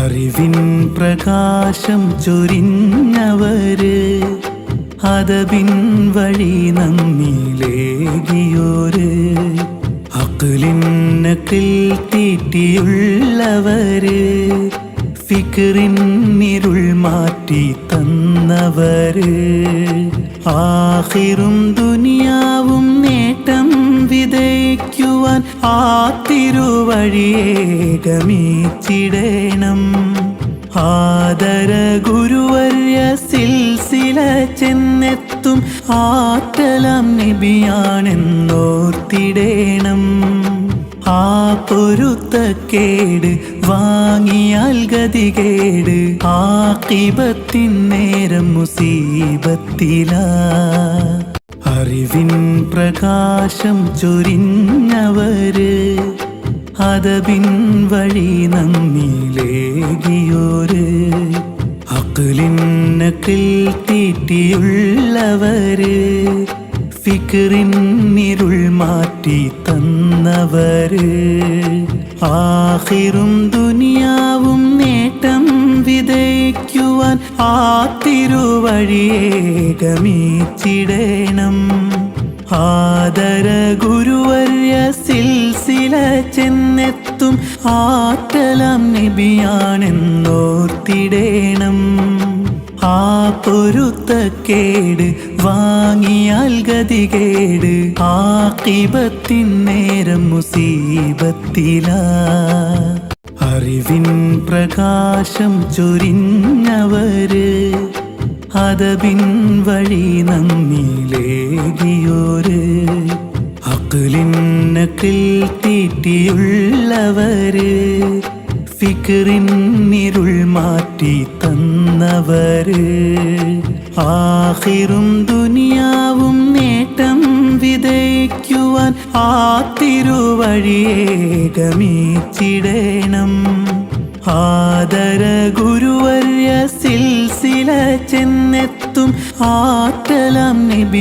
അറിവിൻ പ്രകാശം ചൊരിഞ്ഞവര്, അദബിൻ വഴി നമ്മിലേകിയോര്, അഖ്ലിന്നക്കിൽ തീറ്റിയുള്ളവര്, ഫിക്റിൻ ഇരുൾ മാറ്റി തന്നവര്, ആഖിറും ദുനിയാവും നേട്ടം വിതയ്ക്കുവാൻ ആ തിരുവഴിയെ ഗമിച്ചിടേണം. ആദര ഗുരുവർയ സിൽസില ചെന്നെത്തും ആറ്റലം നബിയാണെന്നോർത്തിടേണം. ആ പൊരുത്തക്കേട് വാങ്ങിയാൽ ഗതികേട്, ആഖിബത്തിൻ നേരം മുസീബത്തിലാ. അറിവിൻ പ്രകാശം ചൊരിഞ്ഞവര്, അദബിൻ വഴി നമ്മിലേകിയോര്, അഖ്ലിന്നക്കിൽ തീറ്റിയുള്ളവര്, ഫിക്റിൻ ഇരുൾ മാറ്റി തന്നവര്, ആഖിറും ദുനിയാവും നേട്ടം വിതയ്ക്കുവാൻ ആ തിരുവഴിയെ ഗമിച്ചിടേണം. ആദര ഗുരുവർയ സിൽസില ചെന്നെത്തും ആറ്റലം നബിയാണെന്നോർത്തിടേണം. ആ പൊരുത്തക്കേട് വാങ്ങിയാൽ ഗതികേട്, ആഖിബത്തിൻ നേരം മുസീബത്തിലാ. അറിവിൻ പ്രകാശം ചൊരിഞ്ഞവര്, അദബിൻ വഴി നമ്മിലേകിയോര്, അഖ്ലിന്നക്കിൽ തീറ്റിയുള്ളവര്, ഫിക്റിൻ ഇരുൾ മാറ്റി തന്നവര്, ആഖിറും ദുനിയാവും നേട്ടം വിതയ്ക്കുവാൻ ആ തിരുവഴിയെ ഗമിച്ചിടേണം. ആദര ഗുരുവർയ സിൽസില ചെന്നെത്തും ആറ്റലം നബി